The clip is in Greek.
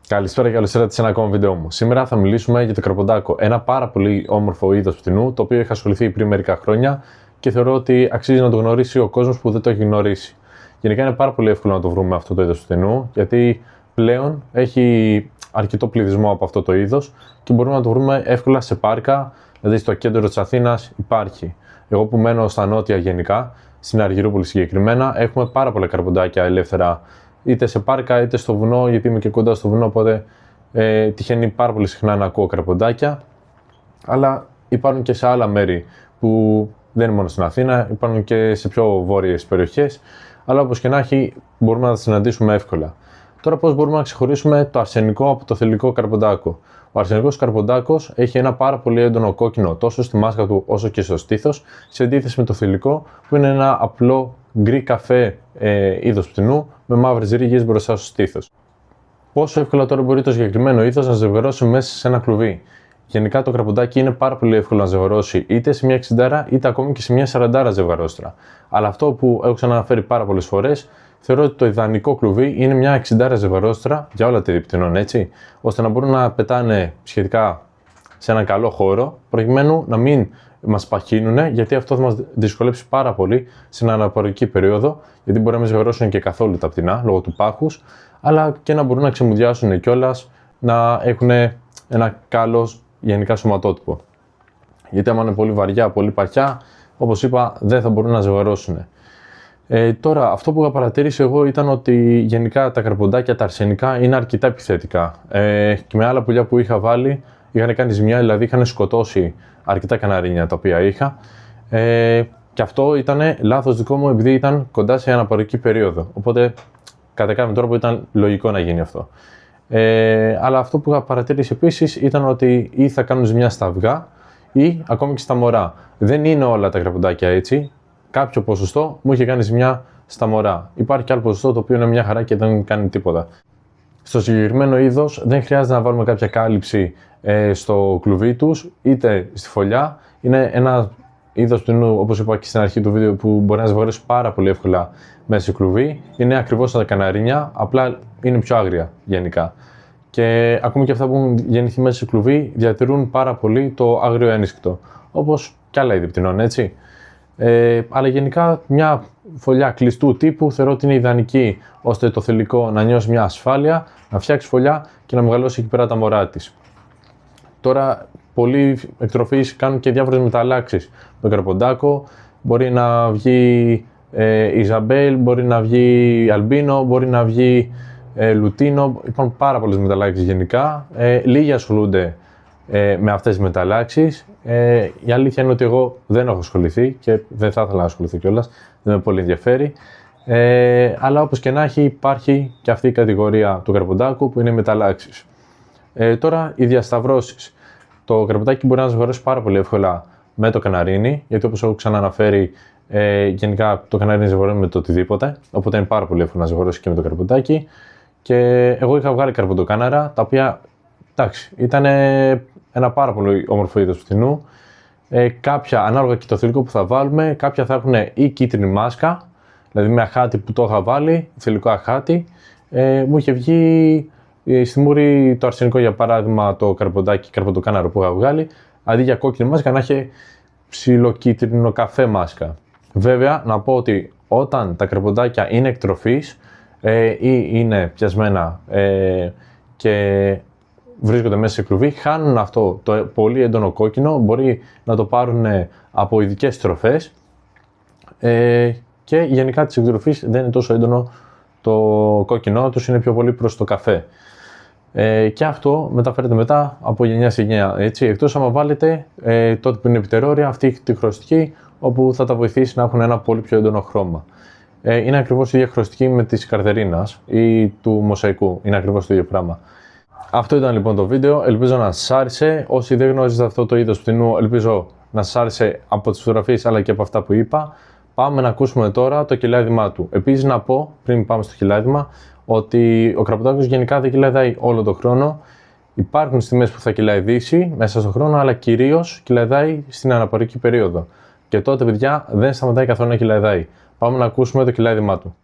Καλησπέρα και καλώς ήρθατε σε ένα ακόμα βίντεο μου. Σήμερα θα μιλήσουμε για το καρποντάκο. Ένα πάρα πολύ όμορφο είδος πτηνού, το οποίο είχα ασχοληθεί πριν μερικά χρόνια και θεωρώ ότι αξίζει να το γνωρίσει ο κόσμος που δεν το έχει γνωρίσει. Γενικά είναι πάρα πολύ εύκολο να το βρούμε αυτό το είδος πτηνού, γιατί πλέον έχει αρκετό πληθυσμό από αυτό το είδος και μπορούμε να το βρούμε εύκολα σε πάρκα, δηλαδή στο κέντρο της Αθήνας υπάρχει. Εγώ που μένω στα νότια γενικά, στην Αργυρούπολη συγκεκριμένα, έχουμε πάρα πολλά καρποντάκια ελεύθερα. Είτε σε πάρκα είτε στο βουνό, γιατί είμαι και κοντά στο βουνό, οπότε τυχαίνει πάρα πολύ συχνά να ακούω καρποντάκια. Αλλά υπάρχουν και σε άλλα μέρη που δεν είναι μόνο στην Αθήνα, υπάρχουν και σε πιο βόρειες περιοχές. Αλλά όπως και να έχει, μπορούμε να τα συναντήσουμε εύκολα. Τώρα, πώς μπορούμε να ξεχωρίσουμε το αρσενικό από το θηλυκό καρποντάκο? Ο αρσενικός καρποντάκος έχει ένα πάρα πολύ έντονο κόκκινο τόσο στη μάσκα του όσο και στο στήθος, σε αντίθεση με το θηλυκό που είναι ένα απλό γκρι καφέ είδος πτηνού με μαύρες ρίγες μπροστά στο στήθος. Πόσο εύκολα τώρα μπορεί το συγκεκριμένο είδος να ζευγαρώσει μέσα σε ένα κλουβί? Γενικά το καρποντάκι είναι πάρα πολύ εύκολο να ζευγαρώσει είτε σε μια 60 είτε ακόμη και σε μια 40 ζευγαρόστρα. Αλλά αυτό που έχω ξαναναφέρει πάρα πολλές φορές, θεωρώ ότι το ιδανικό κλουβί είναι μια 60 ζευγαρόστρα για όλα τα είδη πτηνών, έτσι, ώστε να μπορούν να πετάνε σχετικά σε έναν καλό χώρο, προκειμένου να μην μας παχύνουν, γιατί αυτό θα μας δυσκολέψει πάρα πολύ στην αναπαραγωγική περίοδο, γιατί μπορεί να μην ζευγαρώσουν και καθόλου τα πτηνά λόγω του πάχους, αλλά και να μπορούν να ξεμουδιάσουν κιόλας, να έχουν ένα καλό γενικά σωματότυπο. Γιατί άμα είναι πολύ βαριά, πολύ παχιά, όπως είπα, δεν θα μπορούν να ζευγαρώσουν. Τώρα, αυτό που είχα παρατηρήσει εγώ ήταν ότι γενικά τα καρποντάκια, τα αρσενικά, είναι αρκετά επιθετικά. Και με άλλα πουλιά που είχα βάλει, είχαν κάνει ζημιά, δηλαδή είχαν σκοτώσει αρκετά καναρίνια τα οποία είχα. Και αυτό ήταν λάθος δικό μου, επειδή ήταν κοντά σε αναπαραγωγική περίοδο. Οπότε, κατά κάποιο τρόπο ήταν λογικό να γίνει αυτό. Αλλά αυτό που είχα παρατηρήσει επίσης ήταν ότι ή θα κάνουν ζημιά στα αυγά ή ακόμη και στα μωρά. Δεν είναι όλα τα καρποντάκια έτσι. Κάποιο ποσοστό μου είχε κάνει ζημιά στα μωρά. Υπάρχει και άλλο ποσοστό το οποίο είναι μια χαρά και δεν κάνει τίποτα. Στο συγκεκριμένο είδος δεν χρειάζεται να βάλουμε κάποια κάλυψη στο κλουβί τους, είτε στη φωλιά. Είναι ένα είδος πτηνού, όπως είπα και στην αρχή του βίντεο, που μπορεί να ζευγαρώσει πάρα πολύ εύκολα μέσα σε κλουβί. Είναι ακριβώς σαν τα καναρίνια, απλά είναι πιο άγρια γενικά. Και ακόμη και αυτά που έχουν γεννηθεί μέσα σε κλουβί διατηρούν πάρα πολύ το άγριο ένστικτο, όπως και άλλα είδη πτηνών, έτσι. Αλλά γενικά μια φωλιά κλειστού τύπου θεωρώ ότι είναι ιδανική, ώστε το θηλυκό να νιώσει μια ασφάλεια, να φτιάξει φωλιά και να μεγαλώσει εκεί πέρα τα μωρά της. Τώρα, πολλοί εκτροφείς κάνουν και διάφορες μεταλλάξεις με καρποντάκο. Μπορεί να βγει Ιζαμπέλ, μπορεί να βγει Αλμπίνο, μπορεί να βγει Λουτίνο. Υπάρχουν πάρα πολλές μεταλλάξεις γενικά. Λίγοι ασχολούνται με αυτές τις μεταλλάξεις. Η αλήθεια είναι ότι εγώ δεν έχω ασχοληθεί και δεν θα ήθελα να ασχοληθώ κιόλας, δεν με πολύ ενδιαφέρει. Αλλά όπως και να έχει, υπάρχει και αυτή η κατηγορία του καρποντάκου που είναι οι μεταλλάξεις. Τώρα, οι διασταυρώσεις. Το καρποντάκι μπορεί να ζευγαρώσει πάρα πολύ εύκολα με το καναρίνι, γιατί όπως έχω ξαναναφέρει, γενικά το καναρίνι ζευγαρώνει με το οτιδήποτε, οπότε είναι πάρα πολύ εύκολο να ζευγαρώσει και με το καρποντάκι. Και εγώ είχα βγάλει καρποντοκάναρα, τα οποία εντάξει, ήταν ένα πάρα πολύ όμορφο είδος πτηνού. Κάποια, ανάλογα και το θηλυκό που θα βάλουμε, κάποια θα έχουν ή κίτρινη μάσκα, δηλαδή με αχάτι που το είχα βάλει, θηλυκό αχάτι. Μου είχε βγει στη μούρη το αρσενικό, για παράδειγμα, το καρποντάκι, καρποντοκάναρο που είχα βγάλει, αντί για κόκκινη μάσκα να είχε ψιλοκίτρινο καφέ μάσκα. Βέβαια, να πω ότι όταν τα καρποντάκια είναι εκτροφής ή είναι πιασμένα και βρίσκονται μέσα σε κλουβί, χάνουν αυτό το πολύ έντονο κόκκινο, μπορεί να το πάρουν από ειδικές τροφές και γενικά της εκτροφής δεν είναι τόσο έντονο το κόκκινό τους, είναι πιο πολύ προς το καφέ. Και αυτό μεταφέρεται μετά από γενιά σε γενιά, έτσι, εκτός άμα βάλετε τότε που είναι επιτερόρια αυτή τη χρωστική, όπου θα τα βοηθήσει να έχουν ένα πολύ πιο έντονο χρώμα. Είναι ακριβώς η ίδια χρωστική με της καρδερίνας ή του μοσαϊκού, είναι ακριβώς το ίδιο πράγμα. Αυτό ήταν λοιπόν το βίντεο, ελπίζω να σας άρεσε. Όσοι δεν γνωρίζετε αυτό το είδος πτηνού, ελπίζω να σας άρεσε από τις φωτογραφίες αλλά και από αυτά που είπα. Πάμε να ακούσουμε τώρα το κελάιδημά του. Επίσης να πω, πριν πάμε στο κελάιδημα, ότι ο καρποντάκος γενικά δεν κελαιδάει όλο τον χρόνο. Υπάρχουν στιγμές που θα κελαιδίσει μέσα στον χρόνο, αλλά κυρίως κελαιδάει στην αναπαραγωγική περίοδο. Και τότε, παιδιά, δεν σταματάει καθόλου να κελαιδάει. Πάμε να ακούσουμε το κελάιδημά του.